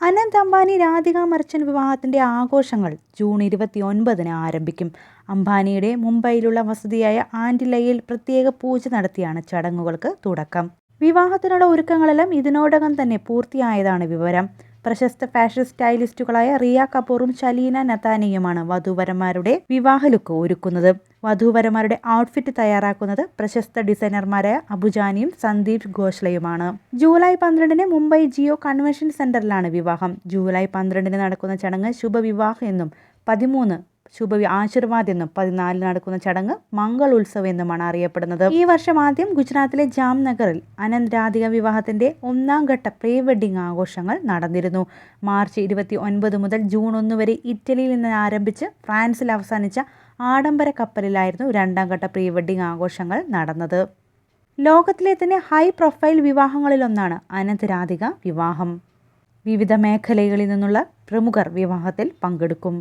Anant Ambani Radhika merchant വിവാഹത്തിന്റെ ആഘോഷങ്ങൾ June 29-ന് ആരംഭിക്കും. അംബാനിയുടെ മുംബൈയിലുള്ള വസതിയായ ആന്റിലയിൽ പ്രത്യേക പൂജ നടത്തിയാണ് ചടങ്ങുകൾക്ക് തുടക്കം. വിവാഹത്തിനുള്ള ഒരുക്കങ്ങളെല്ലാം ഇതിനോടകം തന്നെ പൂർത്തിയായതാണ് വിവരം. പ്രശസ്ത ഫാഷൻ സ്റ്റൈലിസ്റ്റുകളായ റിയ കപൂറും ശലീന നഥാനിയുമാണ് വധൂവരന്മാരുടെ വിവാഹ ലുക്ക് ഒരുക്കുന്നത്. വധൂവരന്മാരുടെ ഔട്ട്ഫിറ്റ് തയ്യാറാക്കുന്നത് പ്രശസ്ത ഡിസൈനർമാരായ അബുജാനിയും സന്ദീപ് ഘോഷ്ലയുമാണ്. ജൂലൈ 12-ന് മുംബൈ ജിയോ കൺവെൻഷൻ സെന്ററിലാണ് വിവാഹം. ജൂലൈ 12-ന് നടക്കുന്ന ചടങ്ങ് ശുഭവിവാഹ് എന്നും 13 ശുഭ ആശീർവാദ് എന്നും 14-ന് നടക്കുന്ന ചടങ്ങ് മംഗൾ ഉത്സവ് എന്നുമാണ് അറിയപ്പെടുന്നത്. ഈ വർഷം ആദ്യം ഗുജറാത്തിലെ ജാംനഗറിൽ അനന്ത് രാധിക വിവാഹത്തിന്റെ 1ാം ഘട്ട പ്രീ വെഡിംഗ് ആഘോഷങ്ങൾ നടന്നിരുന്നു. മാർച്ച് 29 മുതൽ ജൂൺ 1 വരെ ഇറ്റലിയിൽ നിന്ന് ആരംഭിച്ച് ഫ്രാൻസിൽ അവസാനിച്ച ആഡംബര കപ്പലിലായിരുന്നു 2ാം ഘട്ട പ്രീ വെഡിംഗ് ആഘോഷങ്ങൾ നടന്നത്. ലോകത്തിലെ തന്നെ ഹൈ പ്രൊഫൈൽ വിവാഹങ്ങളിലൊന്നാണ് അനന്ത് രാധിക വിവാഹം. വിവിധ മേഖലകളിൽ നിന്നുള്ള പ്രമുഖർ വിവാഹത്തിൽ പങ്കെടുക്കും.